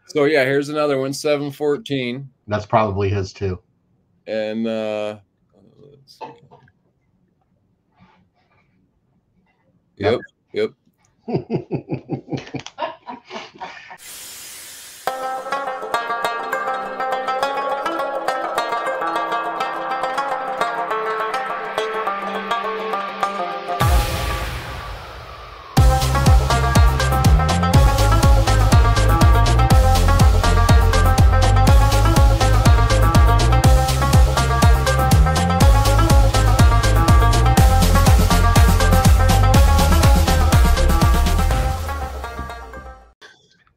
So yeah, here's another one, 714. That's probably his too. And let's see. Yep.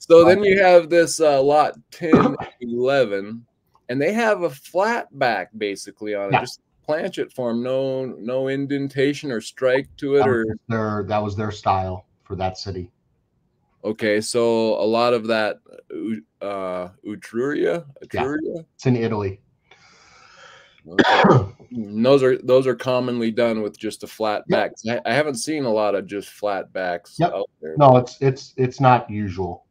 So then you have this lot 1011, and they have a flat back basically on it, just planchet form, no indentation or strike to it, that was their style for that city. Okay, so a lot of that Etruria? Yeah, it's in Italy. Okay. Those are commonly done with just a flat back. I haven't seen a lot of just flat backs out there. No, it's not usual.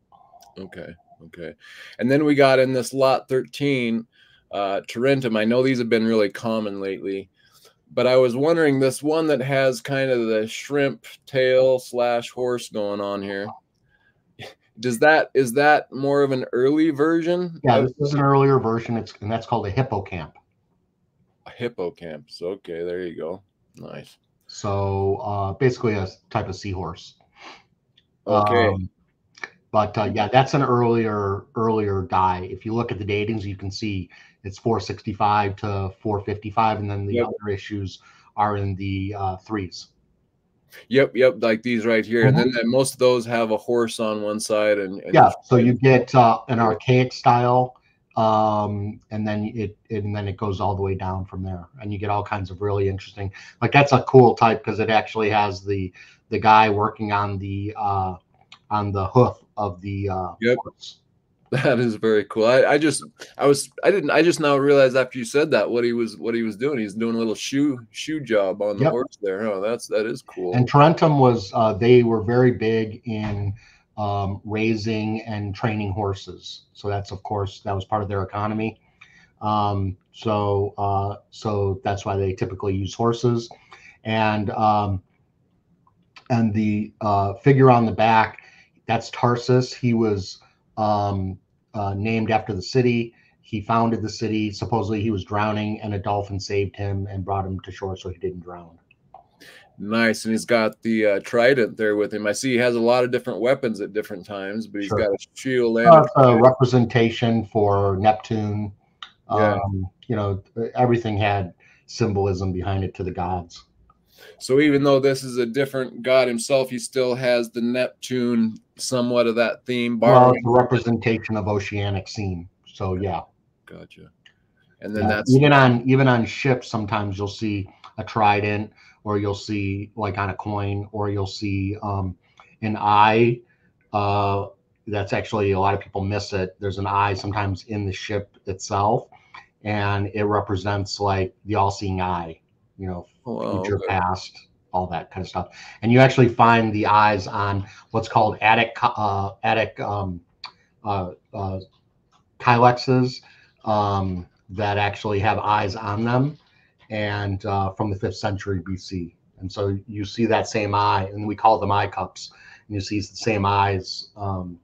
Okay. And then we got in this lot 13, Tarentum. I know these have been really common lately, but I was wondering, this one that has kind of the shrimp tail / horse going on here, is that more of an early version? Yeah, this is an earlier version. And that's called a hippocamp. A hippocamp. So, okay, there you go. Nice. So basically a type of seahorse. Okay. But yeah, that's an earlier die. If you look at the datings, you can see it's 465 to 455, and then the other issues are in the 3s. Yep, like these right here. And then most of those have a horse on one side, and yeah, so you get an archaic style, and then it goes all the way down from there, and you get all kinds of really interesting. Like that's a cool type because it actually has the guy working on the hoof of the horse. That is very cool. I just now realized after you said that what he was doing. He's doing a little shoe job on the horse there. Oh, that is cool. And Tarentum was they were very big in raising and training horses. So that's, of course, that was part of their economy. So that's why they typically use horses. And the figure on the back, that's Tarsus. He was named after the city. He founded the city. Supposedly he was drowning, and a dolphin saved him and brought him to shore so he didn't drown. Nice. And he's got the trident there with him. I see he has a lot of different weapons at different times, but he's got a shield and a representation for Neptune. You know, everything had symbolism behind it to the gods. So even though this is a different god himself, he still has the Neptune, somewhat of that theme. Well, it's a representation of oceanic scene. So yeah. Gotcha. And then that's even on ships, sometimes you'll see a trident, or you'll see like on a coin, or you'll see an eye. That's actually, a lot of people miss it. There's an eye sometimes in the ship itself, and it represents like the all-seeing eye, you know, future, past, all that kind of stuff. And you actually find the eyes on what's called Attic kylexes that actually have eyes on them, and from the 5th century BC. And so you see that same eye, and we call them eye cups. And you see the same eyes on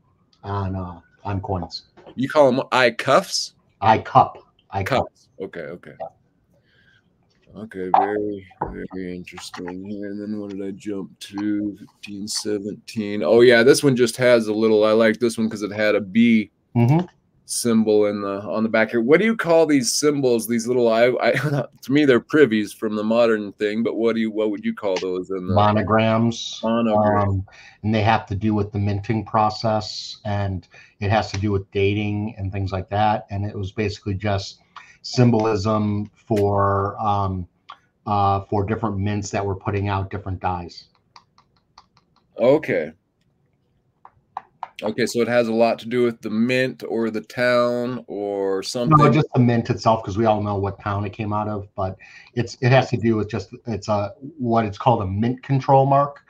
coins. You call them eye cuffs? Eye cup. Eye cups. Okay. Okay, very, very interesting here. And then what did I jump to? 15, 17. Oh yeah, this one just has a little. I like this one because it had a B symbol on the back here. What do you call these symbols? These little to me they're privies from the modern thing. But what would you call those? In the monograms. And they have to do with the minting process, and it has to do with dating and things like that. And it was basically just symbolism for different mints that were putting out different dyes. Okay, so it has a lot to do with the mint or the town or something. No, just the mint itself, because we all know what town it came out of. But it has to do with just what it's called a mint control mark.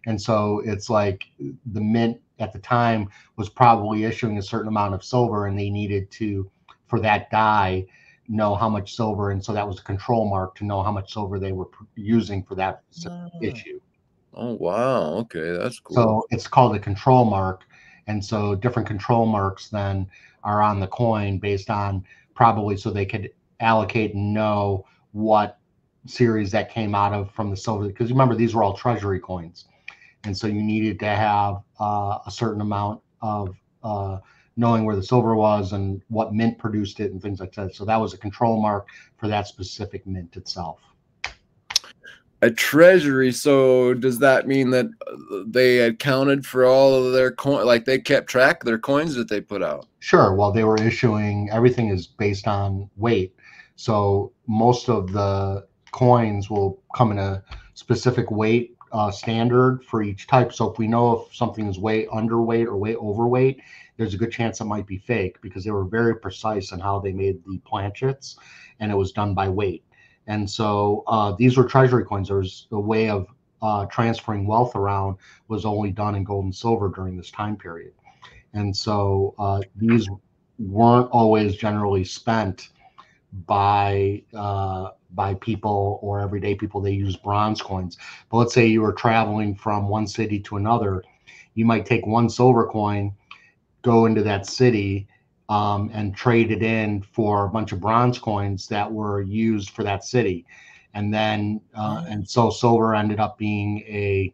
And so it's like the mint at the time was probably issuing a certain amount of silver, and they needed to, for that die, know how much silver. And so that was a control mark to know how much silver they were using for that issue. Oh, wow. Okay, that's cool. So it's called a control mark. And so different control marks then are on the coin based on probably so they could allocate and know what series that came out of from the silver. Because remember, these were all treasury coins. And so you needed to have a certain amount of knowing where the silver was and what mint produced it and things like that. So that was a control mark for that specific mint itself. A treasury. So does that mean that they had counted for all of their coin, like they kept track of their coins that they put out? Sure. Well, they were issuing, everything is based on weight. So most of the coins will come in a specific weight standard for each type. So if we know if something is way underweight or way overweight, there's a good chance it might be fake, because they were very precise in how they made the planchets, and it was done by weight. And so these were treasury coins. There was a way of transferring wealth around was only done in gold and silver during this time period. And so these weren't always generally spent by people or everyday people. They use bronze coins. But let's say you were traveling from one city to another, you might take one silver coin, go into that city, and trade it in for a bunch of bronze coins that were used for that city. And then and so silver ended up being a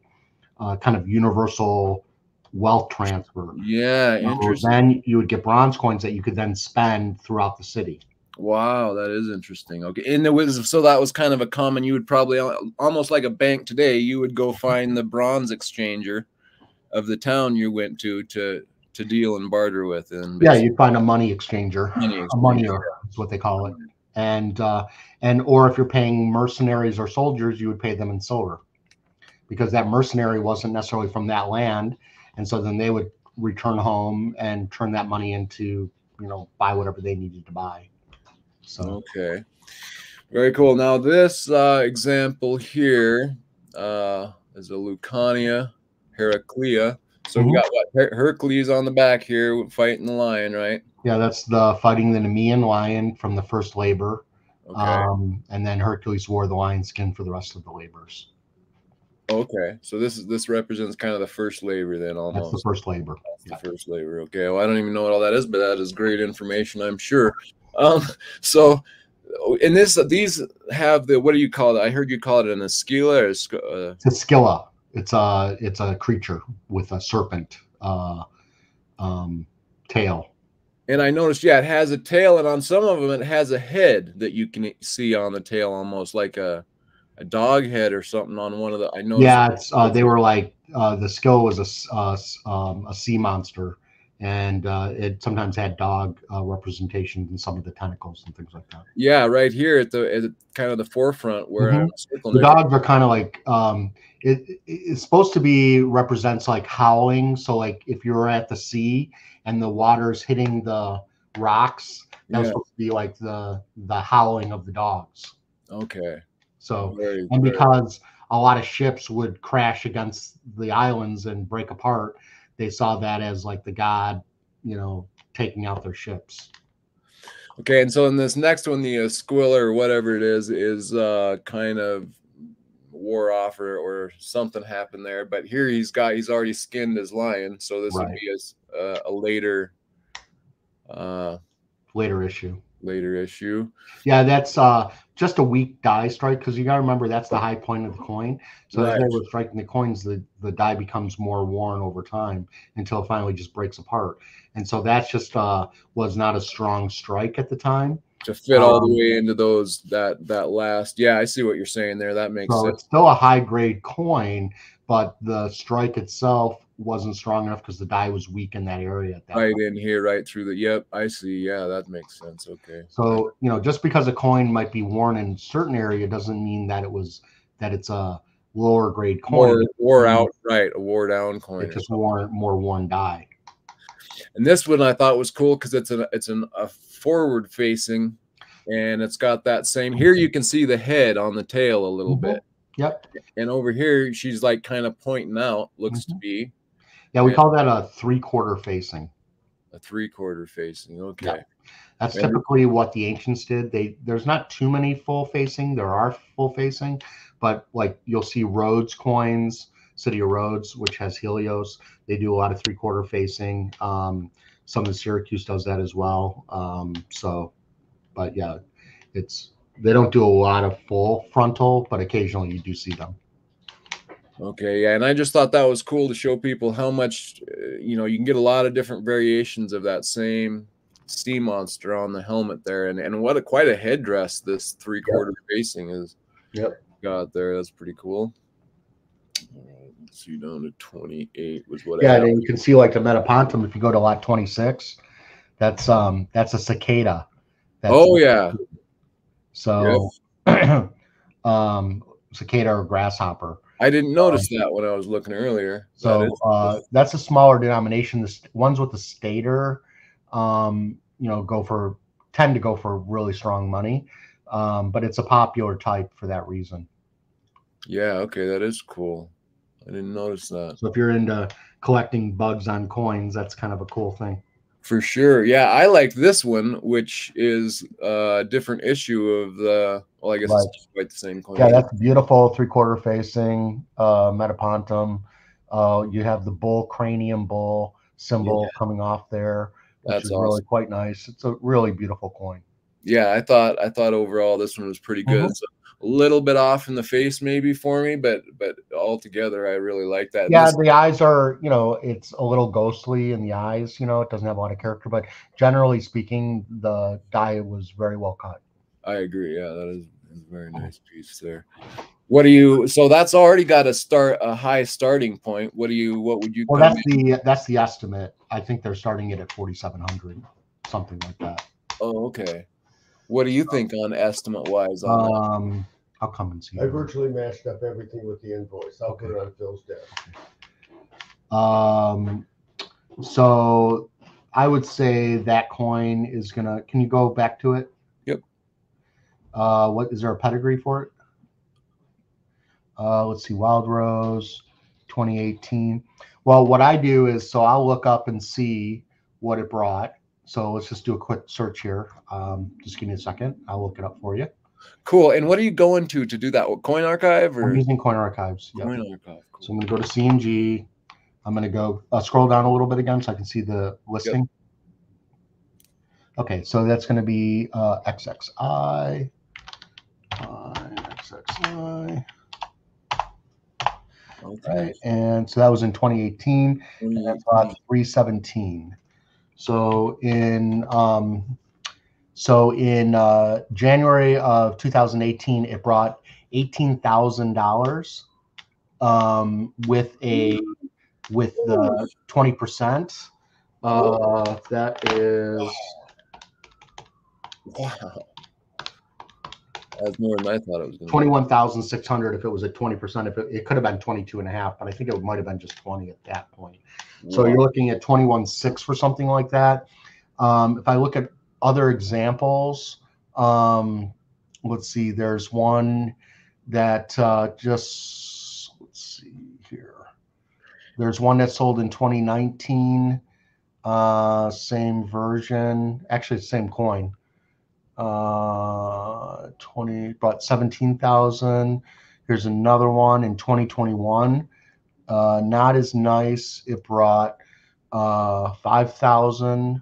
kind of universal wealth transfer. Yeah, interesting. Then you would get bronze coins that you could then spend throughout the city. Wow, that is interesting. Okay, and there was, so that was kind of a common. You would probably, almost like a bank today, you would go find the bronze exchanger of the town you went to deal and barter with. And yeah, you'd find a money exchanger, a moneyer is what they call it. And or if you're paying mercenaries or soldiers, you would pay them in silver, because that mercenary wasn't necessarily from that land, and so then they would return home and turn that money into, you know, buy whatever they needed to buy. So okay, very cool. Now this example here is a Lucania Heraclea. So we got what, Hercules on the back here fighting the lion, right? Yeah, that's the fighting the Nemean lion from the first labor. Okay. And then Hercules wore the lion skin for the rest of the labors. Okay, so this represents kind of the first labor then, almost. That's the first labor. That's the first labor. Okay, well, I don't even know what all that is, but that is great information, I'm sure. So in this, these have the, what do you call it? I heard you call it an esquila or it's a scilla. It's a creature with a serpent tail. And I noticed, yeah, it has a tail, and on some of them it has a head that you can see on the tail, almost like a dog head or something on one of the. I noticed. Yeah, it's they were like the skill was a sea monster, and it sometimes had dog representation in some of the tentacles and things like that. Yeah, right here at the kind of the forefront where the dogs are kind of like it's supposed to be represents like howling. So like if you're at the sea and the water's hitting the rocks, that's supposed to be like the howling of the dogs. Okay. So because a lot of ships would crash against the islands and break apart, they saw that as like the god, you know, taking out their ships. Okay, and so in this next one, the Squilla or whatever it is kind of wore off or something happened there. But here he's already skinned his lion, so this would be a later issue. Later issue. Yeah, that's just a weak die strike, because you got to remember that's the high point of the coin. So as they were striking the coins, the die becomes more worn over time until it finally just breaks apart. And so that's just was not a strong strike at the time to fit all the way into those that last. Yeah, I see what you're saying there. That makes sense. It's still a high grade coin, but the strike itself wasn't strong enough because the die was weak in that area at that point. In here, right through the. Yep, I see. Yeah, that makes sense. Okay. So you know, just because a coin might be worn in a certain area doesn't mean that it's a lower grade coin. Wore out, right? A wore down coin. It's just more worn die. And this one I thought was cool because it's a forward facing, and it's got that same. Here you can see the head on the tail a little bit. Yep. And over here, she's like kind of pointing out, looks to be. Yeah, we call that a 3/4 facing. A 3/4 facing. Okay. Yeah. That's typically what the ancients did. There's not too many full facing. There are full facing, but like you'll see Rhodes coins, City of Rhodes, which has Helios. They do a lot of 3/4 facing. Some of the Syracuse does that as well. But yeah, they don't do a lot of full frontal, but occasionally you do see them. Okay, yeah, and I just thought that was cool to show people how much, you can get a lot of different variations of that same sea monster on the helmet there, and what quite a headdress this 3/4 facing is. Yep. Got there. That's pretty cool. All right, let's see, down to 28 was what. Yeah, and you can see like the Metapontum. If you go to lot 26, that's a cicada. Yeah. So, cicada or grasshopper. I didn't notice that when I was looking earlier. So that's a smaller denomination. The ones with the stator, tend to go for really strong money, but it's a popular type for that reason. Yeah, okay, that is cool. I didn't notice that. So if you're into collecting bugs on coins, that's kind of a cool thing. For sure. Yeah, I like this one, which is a different issue of the, well, I guess it's quite the same coin. Yeah, that's beautiful 3/4 facing Metapontum. You have the bull, cranium bull symbol coming off there, which is awesome. Really quite nice. It's a really beautiful coin. Yeah, I thought overall this one was pretty good. So a little bit off in the face maybe for me, but altogether I really like that. Yeah, the eyes are, it's a little ghostly in the eyes, it doesn't have a lot of character, but generally speaking, the die was very well cut. I agree. Yeah, that is a very nice piece there. So that's already got a high starting point. What would you? Well, that's the estimate. I think they're starting it at 4,700, something like that. Oh, okay. What do you think on estimate wise on that? I'll come and see. I virtually matched up everything with the invoice. I'll put it on Phil's desk. So I would say that coin is gonna. Can you go back to it? Yep. What is there a pedigree for it? Let's see, Wild Rose, 2018. Well, what I do is, so I'll look up and see what it brought. So let's just do a quick search here. Just give me a second. I'll look it up for you. Cool. And what are you going to do that? Coin Archive? Or? I'm using Coin Archives. Yep. Coin Archive. Cool. So I'm going to go to CNG. I'm going to go scroll down a little bit again so I can see the listing. Yep. Okay, so that's going to be XXI. XXI. Okay. Right. And so that was in 2018. And that's about 317. So in January of 2018, it brought $18,000 with the 20%. That is wow. That's more than I thought it was going to be. 21,600 if it was at 20%. If it could have been 22.5, but I think it might have been just 20 at that point. Wow. So you're looking at 21.6 for something like that. If I look at other examples, let's see. There's one that let's see here. There's one that sold in 2019. Same version, actually same coin. 20 brought 17,000. Here's another one in 2021. Not as nice. It brought 5,000.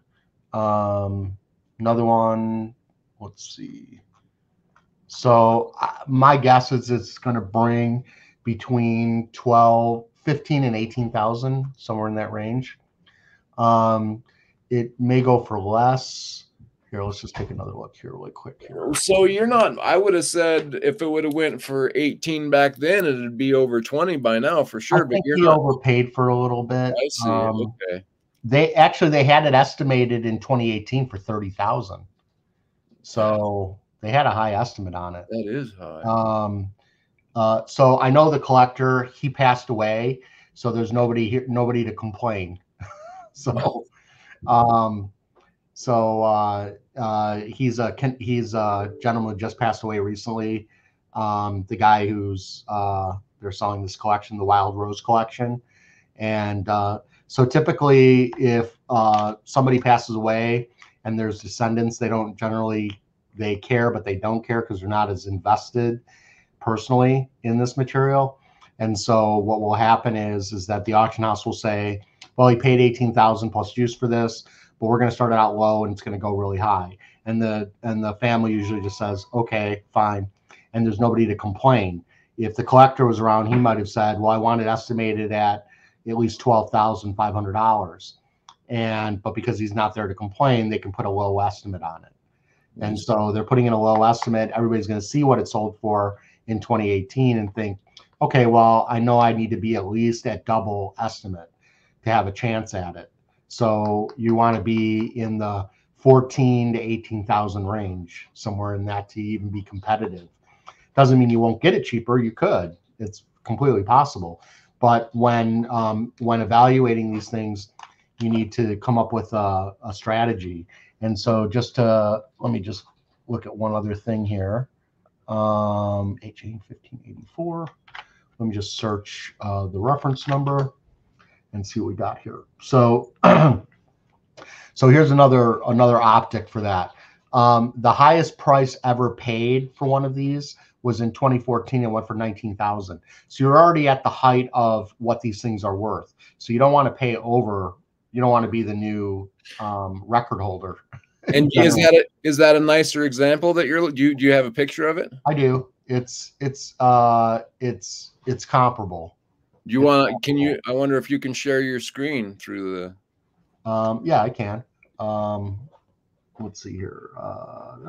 Another one. Let's see. So my guess is it's going to bring between 15 and 18,000, somewhere in that range. It may go for less. Here, let's just take another look here really quick here. So you're not, I would have said if it would have went for 18 back then, it'd be over 20 by now for sure. I think he overpaid for a little bit. I see. Okay. They had it estimated in 2018 for 30,000. So they had a high estimate on it. That is high. So I know the collector, he passed away, so there's nobody here, nobody to complain. So he's a gentleman who just passed away recently. the guy who's they're selling this collection, the Wild Rose collection. And so typically if somebody passes away and there's descendants, they don't generally, they care, but they don't care because they're not as invested personally in this material. And so what will happen is that the auction house will say, well, he paid 18,000 plus juice for this, but we're going to start it out low and it's going to go really high. And the family usually just says, okay, fine. And there's nobody to complain. If the collector was around, he might have said, well, I want it estimated at least $12,500. But because he's not there to complain, they can put a low estimate on it. And so they're putting in a low estimate. Everybody's going to see what it sold for in 2018 and think, okay, well, I know I need to be at least at double estimate to have a chance at it. So you want to be in the 14 to 18,000 range, somewhere in that, to even be competitive. Doesn't mean you won't get it cheaper. You could. It's completely possible. But when evaluating these things, you need to come up with a strategy. And so let me just look at one other thing here. HA 1584. Let me just search the reference number and see what we got here. So, so here's another optic for that. The highest price ever paid for one of these was in 2014 and went for 19,000. So you're already at the height of what these things are worth. So you don't want to pay over. You don't want to be the new record holder. And is that a nicer example that do you have a picture of it? I do. It's comparable. Do you want? Can you? I wonder if you can share your screen through the. Yeah, I can. Let's see here. I'm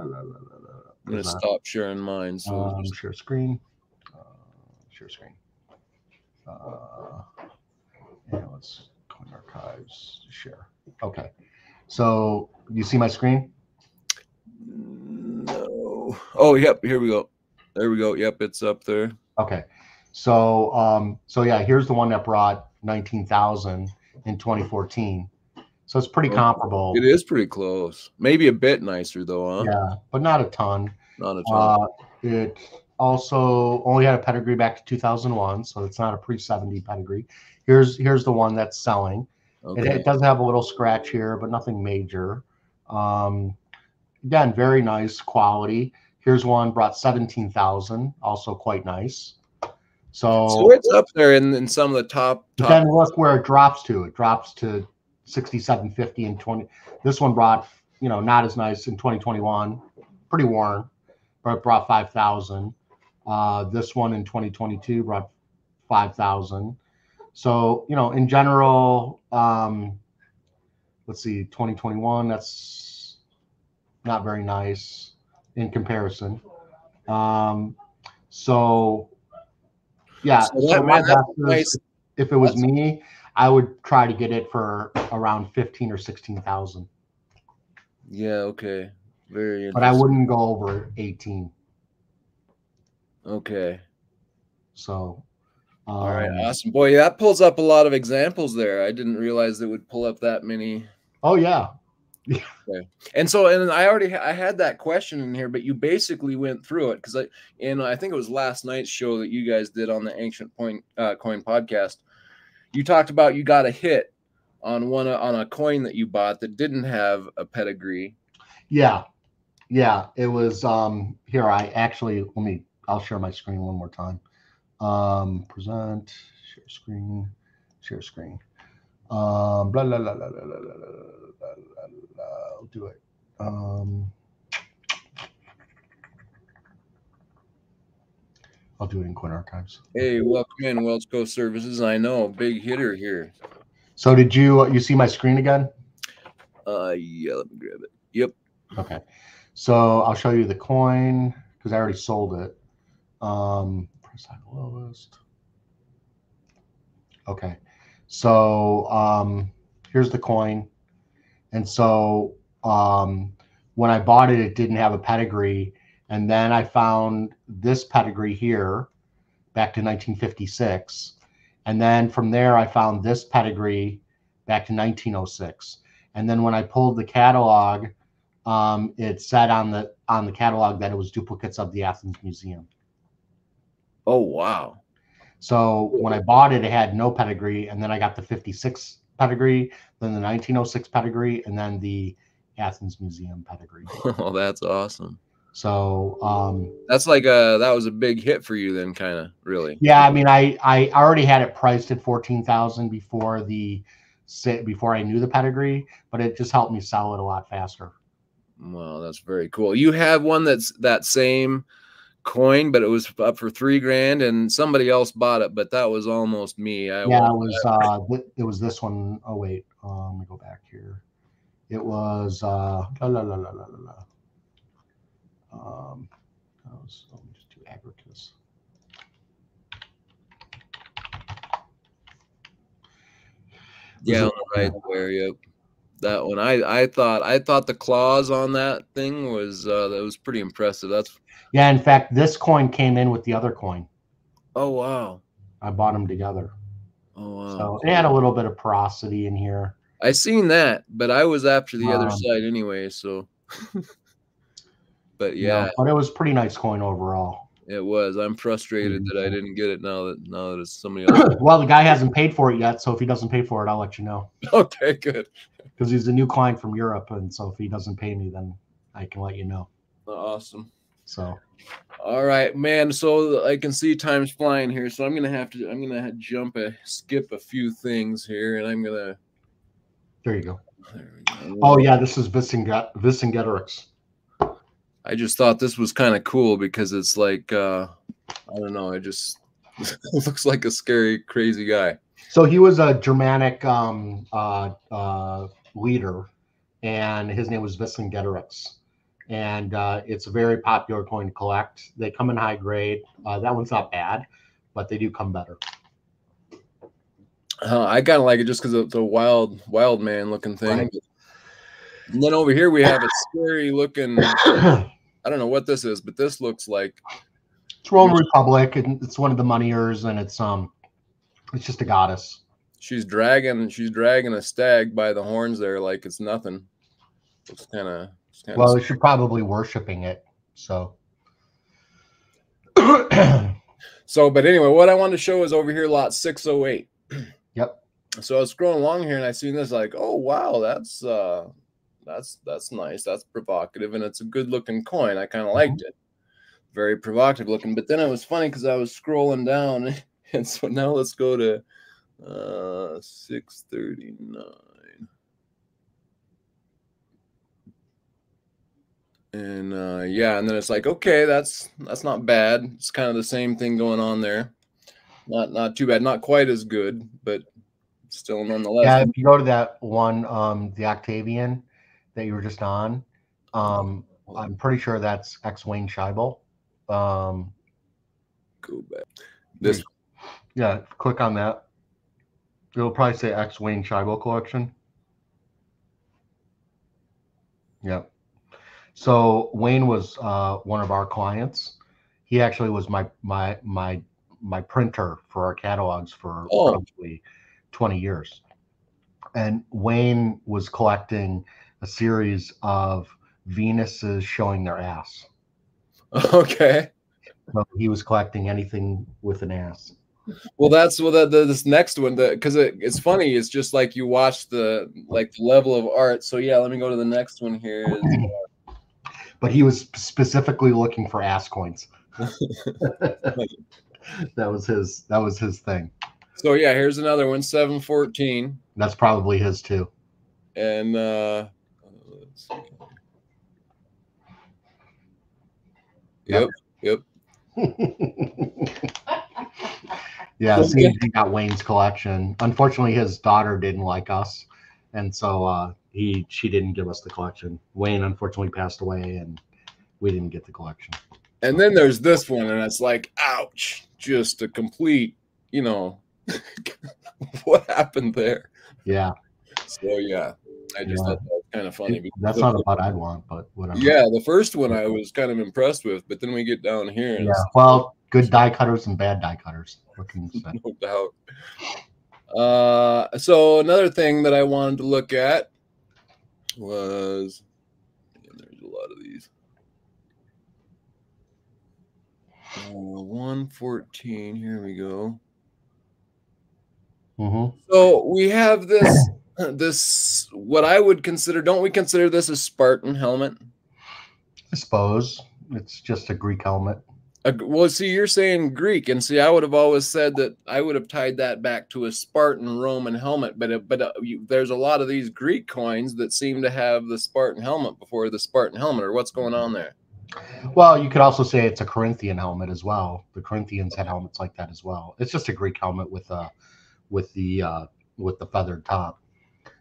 gonna stop sharing mine. So share screen. Share screen. Yeah, let's Coin Archives share. Okay. So you see my screen? No. Oh, yep. Here we go. There we go. Yep, it's up there. Okay. So so yeah, here's the one that brought 19,000 in 2014. So it's pretty comparable. It is pretty close. Maybe a bit nicer though, huh? Yeah, but not a ton. Not a ton. It also only had a pedigree back to 2001, so it's not a pre-70 pedigree. Here's the one that's selling. Okay. It does have a little scratch here, but nothing major. Again, very nice quality. Here's one brought 17,000, also quite nice. So it's up there in some of the top. Then look where it drops to. It drops to 6750 and 20. This one brought, not as nice in 2021, pretty worn, but it brought 5,000. This one in 2022 brought 5,000. So, in general, let's see, 2021, that's not very nice in comparison. So yeah, so my best is, if it was me, I would try to get it for around 15 or 16,000. Yeah, okay. Very interesting. But I wouldn't go over 18. Okay. So all right, awesome. Boy, that pulls up a lot of examples there. I didn't realize it would pull up that many. Oh yeah. Okay. And I had that question in here, but you basically went through it because I think it was last night's show that you guys did on the Ancient Coin podcast. You talked about you got a hit on a coin that you bought that didn't have a pedigree. Yeah. It was here. I'll share my screen one more time. Present, share screen. Blah blah blah blah blah blah blah blah blah. I'll do it. I'll do it in Coin Archives. Hey, welcome in Welch Coast Services. I know, big hitter here. So did you see my screen again? Yeah, let me grab it. Yep. Okay. So I'll show you the coin because I already sold it. Press high lowest. Okay. So here's the coin. And so when I bought it, it didn't have a pedigree. And then I found this pedigree here back to 1956. And then from there, I found this pedigree back to 1906. And then when I pulled the catalog, it said on the catalog that it was duplicates of the Athens Museum. Oh, wow. So when I bought it, it had no pedigree, and then I got the 56 pedigree, then the 1906 pedigree, and then the Athens Museum pedigree. Oh, that's awesome. So that's like that was a big hit for you then, kind of, really. Yeah, I mean, I already had it priced at 14,000 before I knew the pedigree, but it just helped me sell it a lot faster. Wow, that's very cool. You have one that's that same coin, but it was up for $3,000, and somebody else bought it, but that was almost me. It was this one. Oh wait, let me go back here. It was let me just do aggregates. Yeah, right there. Yep, that one. I thought the claws on that thing was that was pretty impressive. That's in fact, this coin came in with the other coin. Oh wow! I bought them together. Oh wow! So it had a little bit of porosity in here. I seen that, but I was after the other side anyway. So, but yeah, but it was pretty nice coin overall. It was. I'm frustrated that I didn't get it now that it's somebody else. Well, the guy hasn't paid for it yet, so if he doesn't pay for it, I'll let you know. Okay, good. Because he's a new client from Europe, and so if he doesn't pay me, then I can let you know. Awesome. So, all right, man. So I can see time's flying here, so I'm gonna skip a few things here, and I'm gonna. There you go. There we go. Oh yeah, this is Vicingetorix. I just thought this was kind of cool because it's like I don't know, it just looks like a scary, crazy guy. So he was a Germanic leader, and his name was Vicingetorix. And it's a very popular coin to collect. They come in high grade. That one's not bad, but they do come better. I kind of like it just because it's a wild man looking thing. Right. And then over here we have a scary looking. I don't know what this is, but this looks like it's Roman Republic, and it's one of the moneyers, and it's just a goddess. She's dragging a stag by the horns there, like it's nothing. It's kind of well, she's probably worshiping it. So, but anyway, what I wanted to show is over here, lot 608. Yep. So I was scrolling along here, and I seen this, like, oh wow, that's nice, that's provocative, and it's a good looking coin. I kind of liked it, very provocative looking. But then it was funny because I was scrolling down, and so now let's go to 639, and yeah, and then it's like, okay, that's not bad. It's kind of the same thing going on there. Not too bad, not quite as good, but still nonetheless. Yeah, if you go to that one, the Octavian that you were just on, I'm pretty sure that's X Wayne Scheibel. Go back. This, yeah, click on that. It'll probably say X Wayne Scheibel collection. Yep. So Wayne was one of our clients. He actually was my printer for our catalogs for probably 20 years. And Wayne was collecting a series of Venuses showing their ass. Okay. So he was collecting anything with an ass. Well, that's this next one, because it's funny. It's just like you watch the level of art. So yeah, let me go to the next one here. But he was specifically looking for ass coins. That was his thing. So yeah, here's another one, 714. That's probably his too. And let's see. Yep. Yeah, see, he got Wayne's collection. Unfortunately, his daughter didn't like us, and so she didn't give us the collection. Wayne unfortunately passed away, and we didn't get the collection. And then there's this one, and it's like, ouch, just a complete, what happened there? Yeah. So yeah, I just thought that was kind of funny. That's not what I'd want, but whatever. Yeah, the first one I was kind of impressed with, but then we get down here. And well, good die cutters and bad die cutters. What can you say? No doubt. So another thing that I wanted to look at was, and there's a lot of these. 114. Here we go. Mm-hmm. So we have this, this, what I would consider, don't we consider this a Spartan helmet? I suppose it's just a Greek helmet. Well, see, you're saying Greek, and see, I would have always said that I would have tied that back to a Spartan Roman helmet, but there's a lot of these Greek coins that seem to have the Spartan helmet before the Spartan helmet, or what's going on there? Well, you could also say it's a Corinthian helmet as well. The Corinthians had helmets like that as well. It's just a Greek helmet with the feathered top.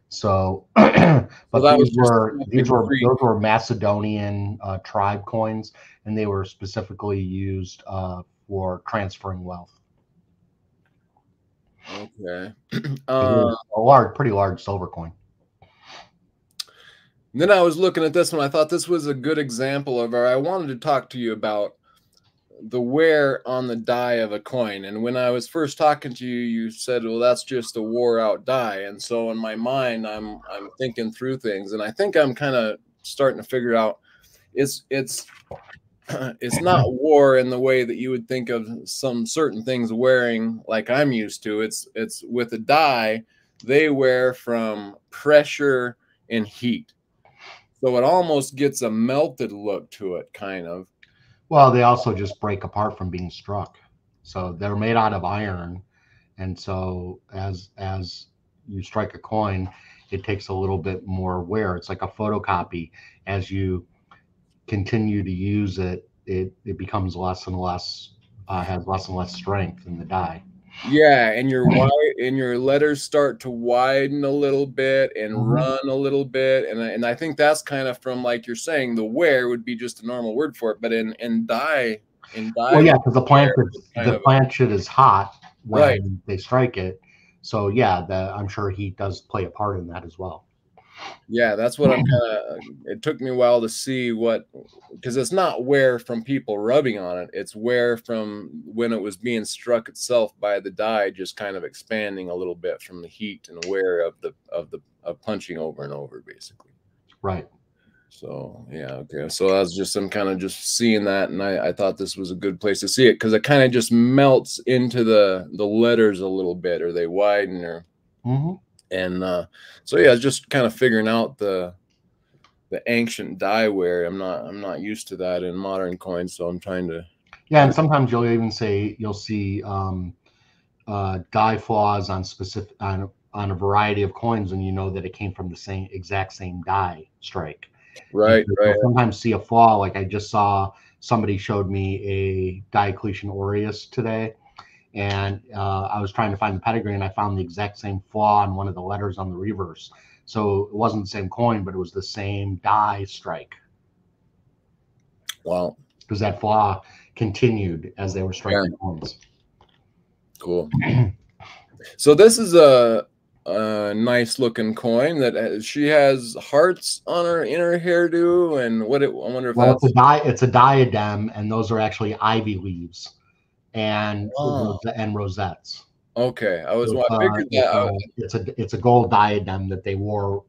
So, but well, those were Macedonian tribe coins, and they were specifically used for transferring wealth. Okay. Pretty large silver coin. Then I was looking at this one. I thought this was a good example of, or I wanted to talk to you about the wear on the die of a coin. And when I was first talking to you, you said, well, that's just a wore out die. And so in my mind, I'm thinking through things, and I think I'm kind of starting to figure out it's not war in the way that you would think of some certain things wearing like I'm used to. It's with a die, they wear from pressure and heat. So it almost gets a melted look to it, kind of. Well, they also just break apart from being struck. So they're made out of iron. And so as you strike a coin, it takes a little bit more wear. It's like a photocopy. As you continue to use it, it becomes less and less, has less and less strength in the die. Yeah, and your letters start to widen a little bit and run a little bit, and I think that's kind of from, like you're saying, the wear would be just a normal word for it, but in die, well, yeah, because the planchet is hot when they strike it, so yeah, I'm sure heat does play a part in that as well. Yeah, that's what I'm kind of. It took me a while to see what, because it's not wear from people rubbing on it. It's wear from when it was being struck itself by the die, just kind of expanding a little bit from the heat and wear of punching over and over, basically. Right. So yeah, okay. So that's just some kind of just seeing that, and I thought this was a good place to see it because it kind of just melts into the letters a little bit, or they widen, or. And so yeah, just kind of figuring out the ancient die wear. I'm not used to that in modern coins, so I'm trying to. Yeah, and sometimes you'll see die flaws on specific on a variety of coins, and you know that it came from the exact same die strike. Right, right. You'll sometimes see a flaw. Like I just saw somebody showed me a Diocletian Aureus today. And I was trying to find the pedigree, and I found the exact same flaw on one of the letters on the reverse. So it wasn't the same coin, but it was the same die strike. Wow. Because that flaw continued as they were striking coins. Cool. So this is a nice looking coin that she has hearts on her inner hairdo, and I wonder if that's it's a diadem, and those are actually ivy leaves. And rosettes. Okay, I figured that it's a gold diadem that they wore.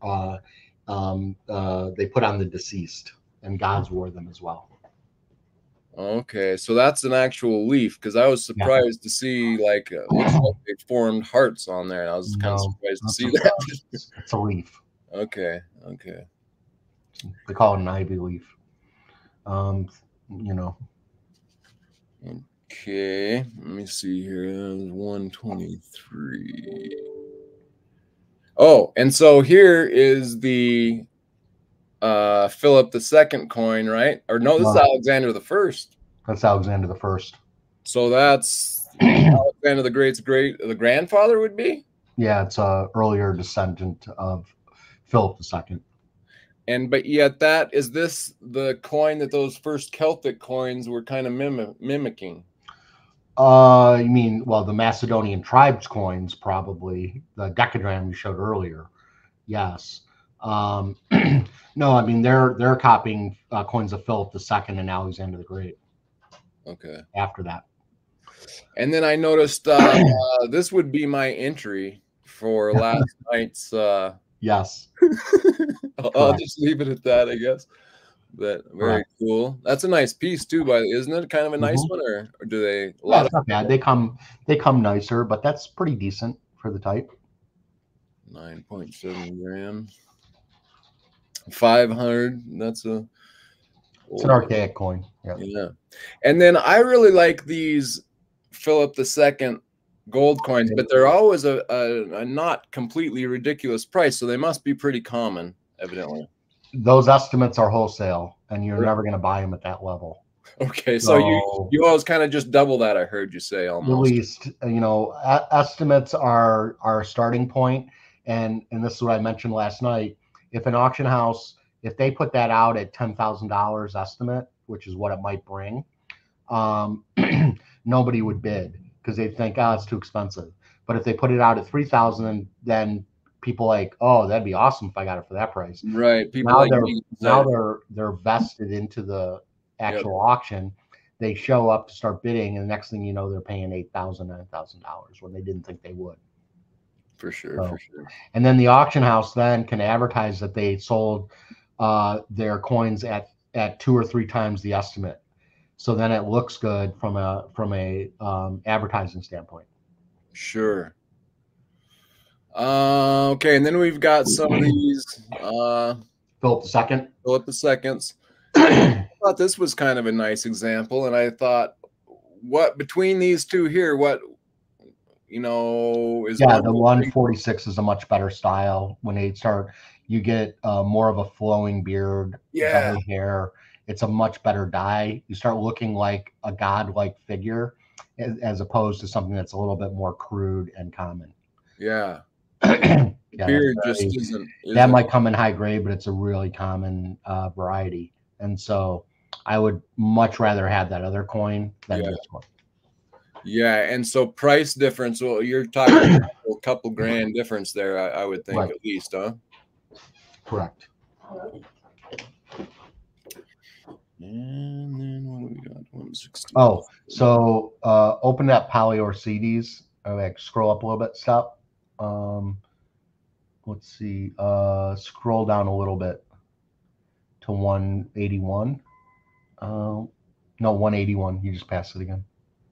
They put on the deceased, and gods wore them as well. Okay, so that's an actual leaf, because I was surprised to see looks like they formed hearts on there, and I was kind of surprised to see that. It's a leaf. Okay, okay. They call it an ivy leaf. You know. Okay, let me see here. 123. Oh, and so here is the Philip II coin, right? Or no, this is Alexander the First. That's Alexander the First. So that's Alexander the Great's the grandfather would be? Yeah, it's a earlier descendant of Philip II. But yet is this the coin that those first Celtic coins were kind of mimicking? You mean, well, the Macedonian tribes coins, probably the decagram you showed earlier. Yes. No, I mean they're copying coins of Philip II and Alexander the Great. Okay. After that. And then I noticed this would be my entry for last night's. Yes. I'll just leave it at that, I guess. But very cool. That's a nice piece too, isn't it? Kind of a nice one, or do they? It's not bad. They come nicer, but that's pretty decent for the type. 9.7 grams. 500. That's a. It's an archaic coin. Yeah. Yeah. And then I really like these Philip II gold coins, but they're always a not completely ridiculous price, so they must be pretty common, evidently. Those estimates are wholesale, and you're never going to buy them at that level. Okay, so you always kind of just double that. I heard you say almost. At least, you know, estimates are our starting point, and this is what I mentioned last night. If an auction house, if they put that out at $10,000 estimate, which is what it might bring, nobody would bid because they'd think, oh, it's too expensive. But if they put it out at $3,000, then people like, oh, that'd be awesome if I got it for that price. Right. People they're vested into the actual auction. They show up to start bidding, and the next thing you know, they're paying $8,000, $9,000 when they didn't think they would. For sure, for sure. And then the auction house then can advertise that they sold their coins at 2 or 3 times the estimate. So then it looks good from a advertising standpoint. Sure. Okay, and then we've got some of these Philip II. Philip II's. I thought this was kind of a nice example, and I thought, what between these two here, what is the 146 is a much better style. When they start, you get more of a flowing beard, better hair. It's a much better die. You start looking like a godlike figure, as opposed to something that's a little bit more crude and common. Yeah. Beard just isn't. That might come in high grade, but it's a really common variety. And so I would much rather have that other coin than this one. Yeah, and so price difference, well, you're talking a couple grand difference there, I would think, at least, huh? Correct. And then what do we got? 160. Oh, so open that Poly-Orcides. Scroll up a little bit. Stop. Let's see. Scroll down a little bit to 181. No, 181. You just passed it again.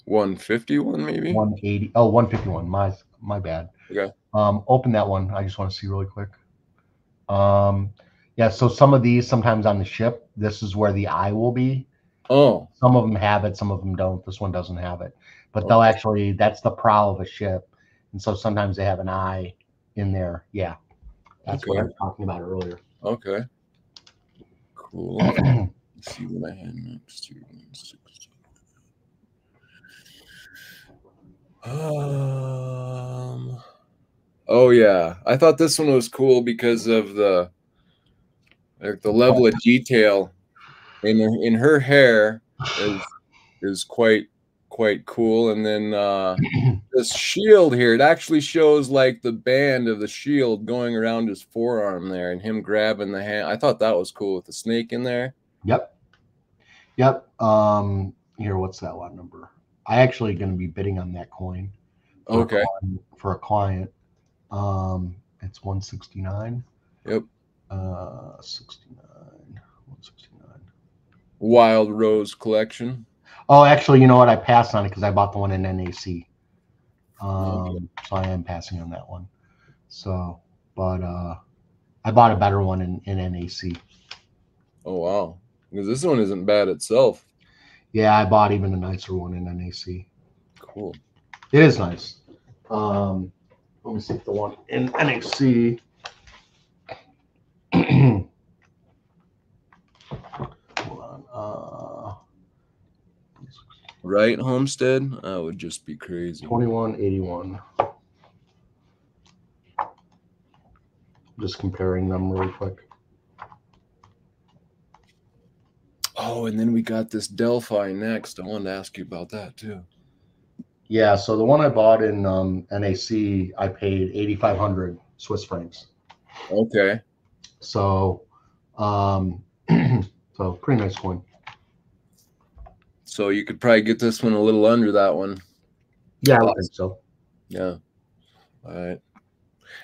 151 maybe. 180. Oh, 151. My bad. Okay. Open that one. I just want to see really quick. Yeah. So some of these, sometimes on the ship, this is where the eye will be. Oh. Some of them have it. Some of them don't. This one doesn't have it. But they'll actually. That's the prow of a ship, and so sometimes they have an eye in there. Yeah. That's what I was talking about earlier. Okay. Cool. Let's see what I had next here. Oh yeah, I thought this one was cool because of the level of detail in her hair is quite cool. And then this shield here, it actually shows like the band of the shield going around his forearm there, and him grabbing the hand. I thought that was cool with the snake in there. Yep. Here, what's that lot number? I actually going to be bidding on that coin. For a client. It's 169. Yep. 169. Wild Rose Collection. Oh, actually, you know what? I passed on it because I bought the one in NAC. So I am passing on that one. So, but I bought a better one in NAC. Oh wow, because this one isn't bad itself. Yeah, I bought even a nicer one in NAC. Cool. It is nice. Let me see if the one in NAC. Hold on. Right, Homestead? That would just be crazy. 2181. Just comparing them really quick. Oh, and then we got this Delphi next. I wanted to ask you about that too. Yeah, so the one I bought in NAC, I paid 8,500 Swiss francs. Okay. So, so pretty nice coin. So you could probably get this one a little under that one. Yeah, I think so. Yeah. All right.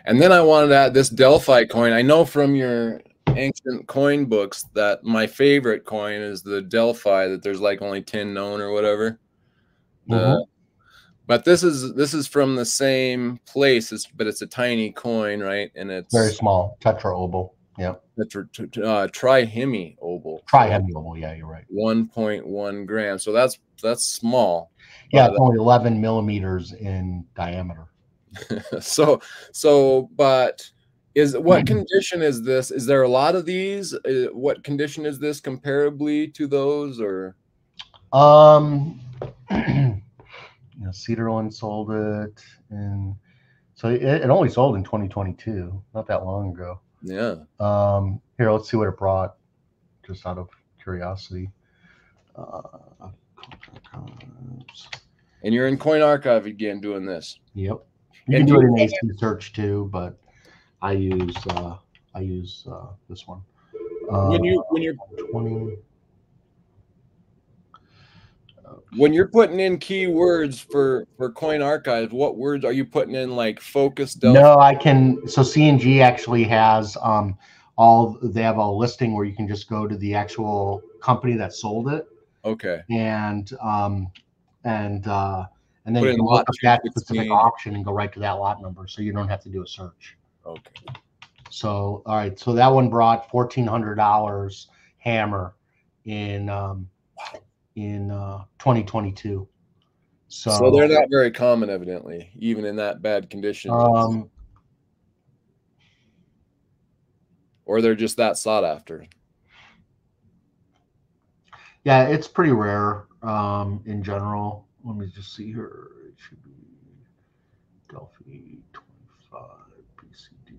And then I wanted to add this Delphi coin. I know from your ancient coin books that my favorite coin is the Delphi, that there's like only 10 known or whatever. But this is from the same place, but it's a tiny coin, right? And it's very small, tetra oval. Yeah. Trihemi oval. Trihemi oval. Yeah, you're right. 1.1 grams. So that's small. Yeah, it's only 11 millimeters in diameter. But what condition is this? Is there a lot of these? What condition is this comparably to those, or? Cedarland sold it, and so it only sold in 2022, not that long ago. Yeah. Here, let's see what it brought, just out of curiosity. And you're in Coin Archive again doing this. Yep. You can do it in AC search too, but I use this one. When you're 20. When you're putting in keywords for Coin Archive, what words are you putting in, like focus? No, I can. So C&G actually has they have a listing where you can just go to the actual company that sold it. Okay. And then you can look up that specific auction and go right to that lot number, so you don't have to do a search. Okay. So all right, so that one brought $1,400 hammer in 2022. So they're not very common, evidently, even in that bad condition. Or they're just that sought after. Yeah, it's pretty rare in general. Let me just see here. It should be Delphi 25 PCD.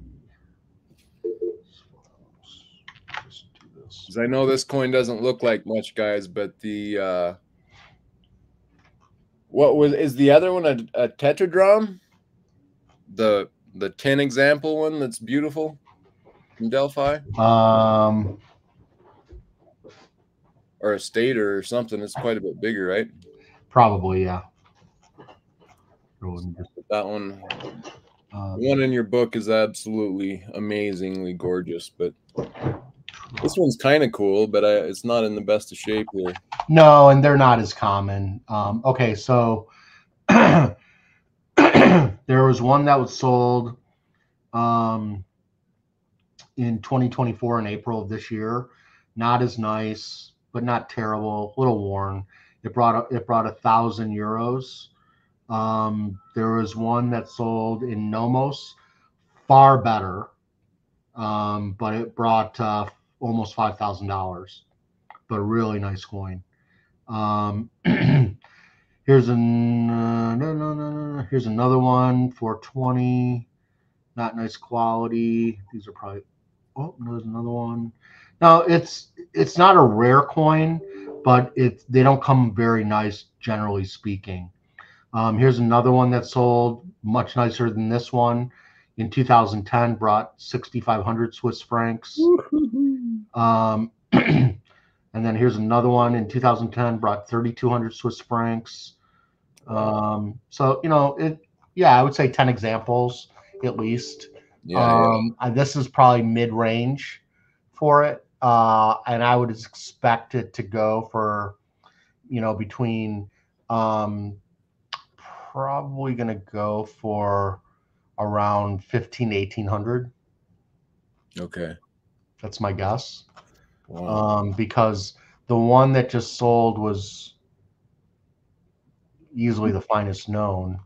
Just do this. Because I know this coin doesn't look like much, guys, but the is the other one a tetradrachm? The 10 example one that's beautiful from Delphi? Or a stater or something. It's quite a bit bigger, right? Probably, yeah. That one, the one in your book is absolutely amazingly gorgeous, but this one's kind of cool, but it's not in the best of shape here. No, and they're not as common. Okay, so there was one that was sold in 2024 in April of this year. Not as nice, but not terrible. A little worn. It brought 1,000 euros. There was one that sold in Nomos, far better, but it brought almost $5,000. But a really nice coin. Here's another one for 20. Not nice quality. These are probably. Oh, there's another one. No, it's not a rare coin, but they don't come very nice, generally speaking. Here's another one that sold much nicer than this one in 2010, brought 6,500 Swiss francs. And then here's another one in 2010, brought 3,200 Swiss francs. So I would say 10 examples at least. This is probably mid-range for it. And I would expect it to go for, between, probably going to go for around 1,500 to 1,800. Okay. That's my guess. Wow. Because the one that just sold was easily the finest known.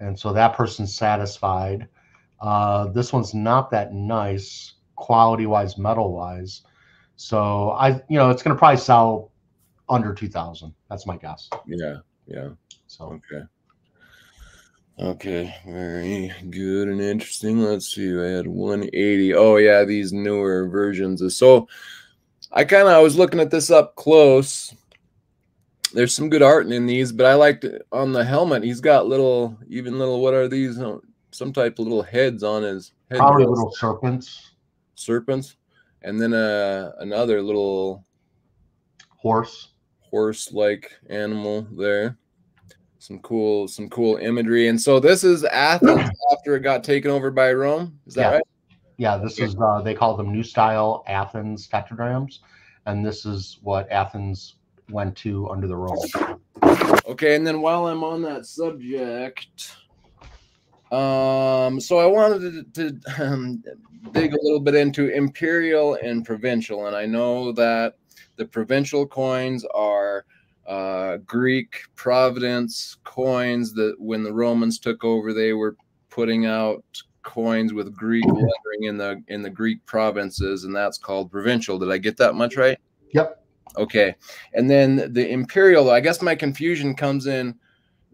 And so that person's satisfied. This one's not that nice quality-wise, metal-wise. So it's going to probably sell under 2,000. That's my guess. Yeah. So okay, very good and interesting. Let's see. I had 180. Oh yeah, these newer versions. So I was looking at this up close. There's some good art in these, but I liked it on the helmet. He's got little, what are these? Some type of little heads on his head. Probably little serpents. And then another little horse-like animal there. Some cool imagery. And so this is Athens after it got taken over by Rome. Is that right? Yeah, this is they call them New Style Athens tetradrachms, and this is what Athens went to under the Romans. Okay, and then while I'm on that subject, so I wanted to dig a little bit into imperial and provincial, and I know that the provincial coins are Greek providence coins that when the Romans took over, they were putting out coins with Greek lettering in the Greek provinces, and that's called provincial. Did I get that much right? Yep. Okay. And then the imperial, I guess my confusion comes in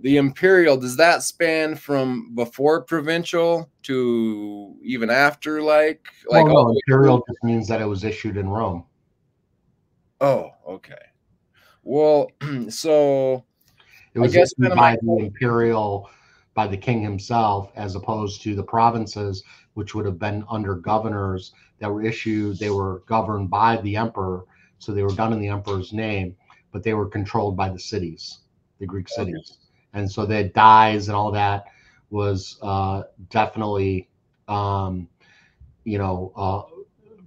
the imperial, does that span from before provincial to even after like no, imperial just means that it was issued in Rome. Oh, okay. Well, so it was issued by the imperial, by the king himself, as opposed to the provinces, which would have been under governors that were issued. They were governed by the emperor, so they were done in the emperor's name, but they were controlled by the cities, the Greek cities. Okay. And so the dyes and all that was definitely,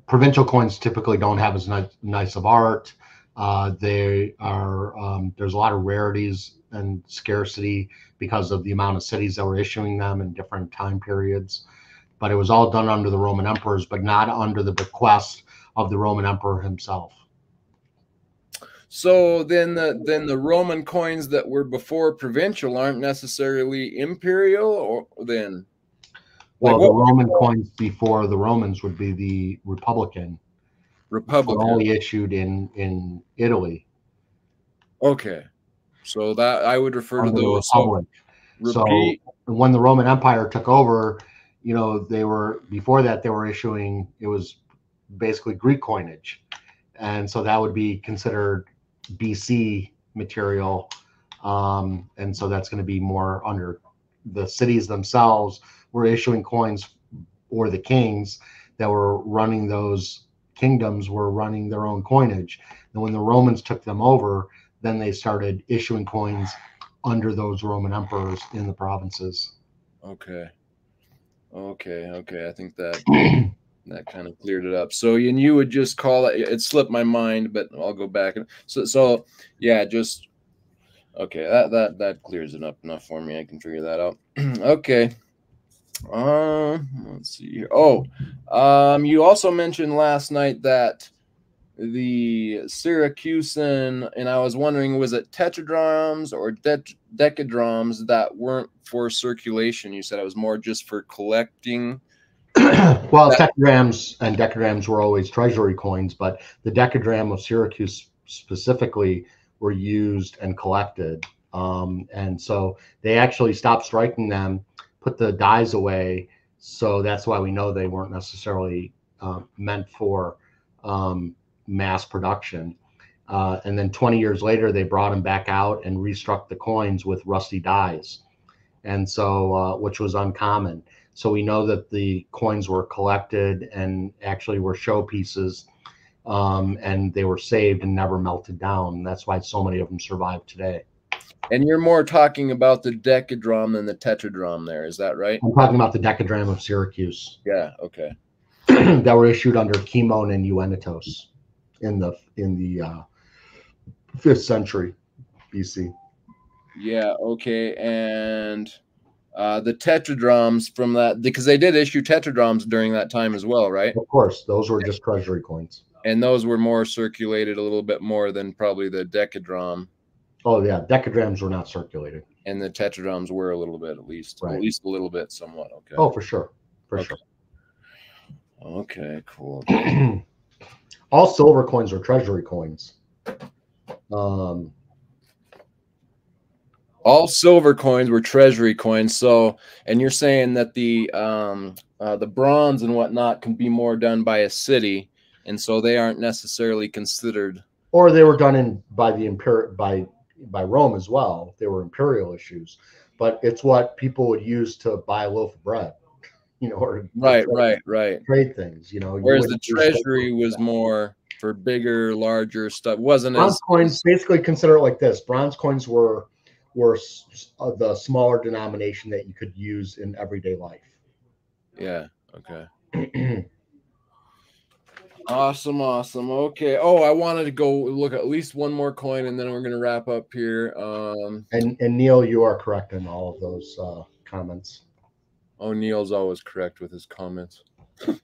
provincial coins typically don't have as nice of art. They are there's a lot of rarities and scarcity because of the amount of cities that were issuing them in different time periods. But it was all done under the Roman emperors, but not under the bequest of the Roman emperor himself. So then the Roman coins that were before provincial aren't necessarily imperial, or then? Well, the Roman coins before the Romans would be the Republican. Only issued in Italy. Okay. So that I would refer to those. Republic. So when the Roman Empire took over, they were, before that, they were issuing, it was basically Greek coinage. And so that would be considered BC material. And so that's going to be more under the cities themselves were issuing coins, or the kings that were running those kingdoms were running their own coinage. And when the Romans took them over, then they started issuing coins under those Roman emperors in the provinces. Okay. I think that that kind of cleared it up. So, and you would just call it slipped my mind, but I'll go back. And so yeah, just, okay. That clears it up enough for me. I can figure that out. Okay. Let's see here. You also mentioned last night that the Syracusan, and I was wondering, was it tetradrachms or decadrachms that weren't for circulation? You said it was more just for collecting. Well, tetradrachms and decadrachms were always treasury coins, but the decadrachm of Syracuse specifically were used and collected. And so they actually stopped striking them, put the dies away. So that's why we know they weren't necessarily meant for mass production. And then 20 years later, they brought them back out and restruck the coins with rusty dies. And so, which was uncommon. So we know that the coins were collected and actually were showpieces, and they were saved and never melted down. And that's why so many of them survive today. And you're more talking about the decadrachm than the tetradrachm there, is that right? I'm talking about the decadrachm of Syracuse. Yeah, okay. That were issued under Cimon and Euenetos in the 5th century BC. Yeah, okay. And the tetradrachms from that, because they did issue tetradrachms during that time as well, right? Of course, those were just treasury coins. And those were more circulated a little bit more than probably the decadrachm. Oh yeah, decadrachms were not circulated. And the tetradrachms were a little bit, at least. Right. At least a little bit, somewhat. Okay. Oh, for sure. For sure. Okay, cool. All silver coins are treasury coins. All silver coins were treasury coins. So, and you're saying that the bronze and whatnot can be more done by a city, and so they aren't necessarily considered. Or they were done by Rome as well. They were imperial issues, but it's what people would use to buy a loaf of bread, or right, trade things, Whereas the treasury was more for bigger, larger stuff. Wasn't bronze coins basically consider it like this. Bronze coins were the smaller denomination that you could use in everyday life. Yeah. Okay. Awesome, awesome. Okay. Oh, I wanted to go look at least one more coin, and then we're gonna wrap up here. And Neil, you are correct in all of those comments. Oh, Neil's always correct with his comments. All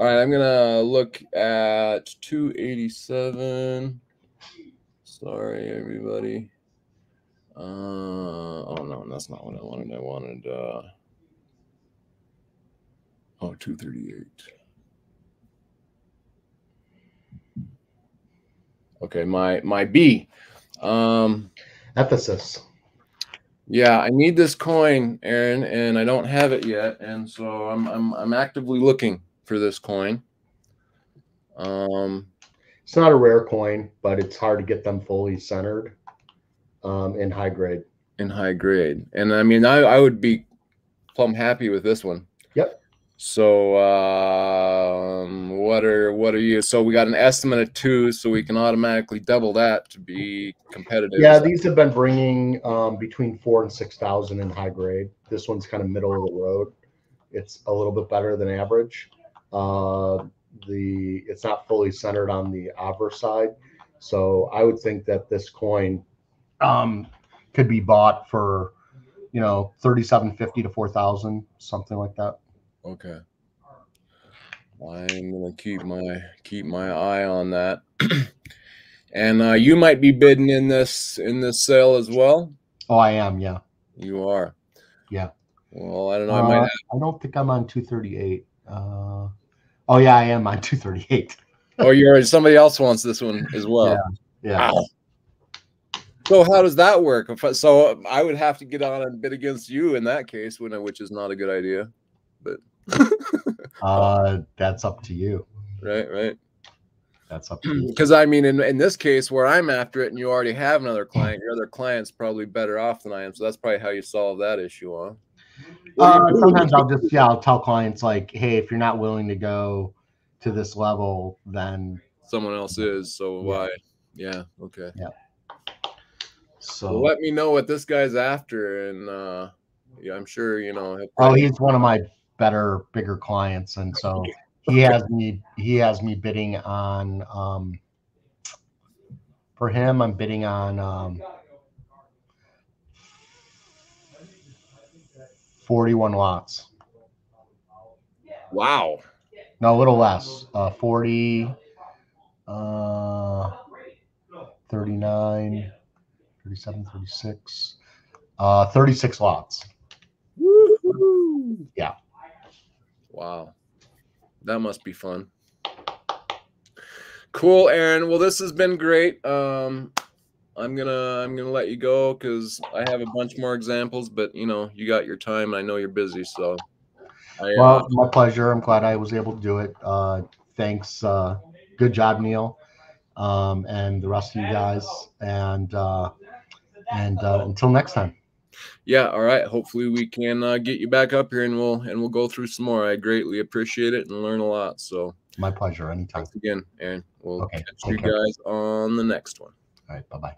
right, I'm gonna look at 287. Sorry, everybody. Oh no, that's not what I wanted. I wanted 238. Okay, my B. Ephesus. Yeah, I need this coin, Aaron, and I don't have it yet, and so I'm actively looking for this coin. It's not a rare coin, but it's hard to get them fully centered in high grade. In high grade, and I mean, I would be plumb happy with this one. Yep. So what are you? So we got an estimate of 2, so we can automatically double that to be competitive. Yeah, these have been bringing between 4,000 and 6,000 in high grade. This one's kind of middle of the road. It's a little bit better than average. It's not fully centered on the obver side, so I would think that this coin could be bought for, you know, $3,750 to $4,000, something like that. Okay. I'm gonna keep my eye on that. And you might be bidding in this sale as well. Oh, I am. Yeah. You are. Yeah. Well, I don't know. I don't think I'm on 238. Oh yeah, I am on 238. Oh, somebody else wants this one as well. Yeah. Wow. So how does that work? So I would have to get on and bid against you in that case, which is not a good idea. But that's up to you. Right. That's up to you. Because I mean, in this case where I'm after it and you already have another client, your other client's probably better off than I am. So that's probably how you solve that issue, huh? Sometimes I'll tell clients like, hey, if you're not willing to go to this level, then someone else is. So why? Yeah. Okay. Yeah. So well, let me know what this guy's after, and yeah, I'm sure you know. He's one of my bigger clients, and so he has me bidding on. For him, I'm bidding on 41 lots. Wow. No, a little less. 40, 39, 37, 36, 36 lots. Woo-hoo. Yeah. Wow. That must be fun. Cool, Aaron. Well, this has been great. I'm gonna let you go because I have a bunch more examples, but you know, you got your time. And I know you're busy, so. Well, my pleasure. I'm glad I was able to do it. Thanks. Good job, Neil, and the rest of you guys. And until next time. Yeah. All right. Hopefully we can get you back up here, and we'll go through some more. I greatly appreciate it and learn a lot. So. My pleasure. Anytime. Thanks again, Aaron. We'll catch you care. guys on the next one. All right. Bye-bye.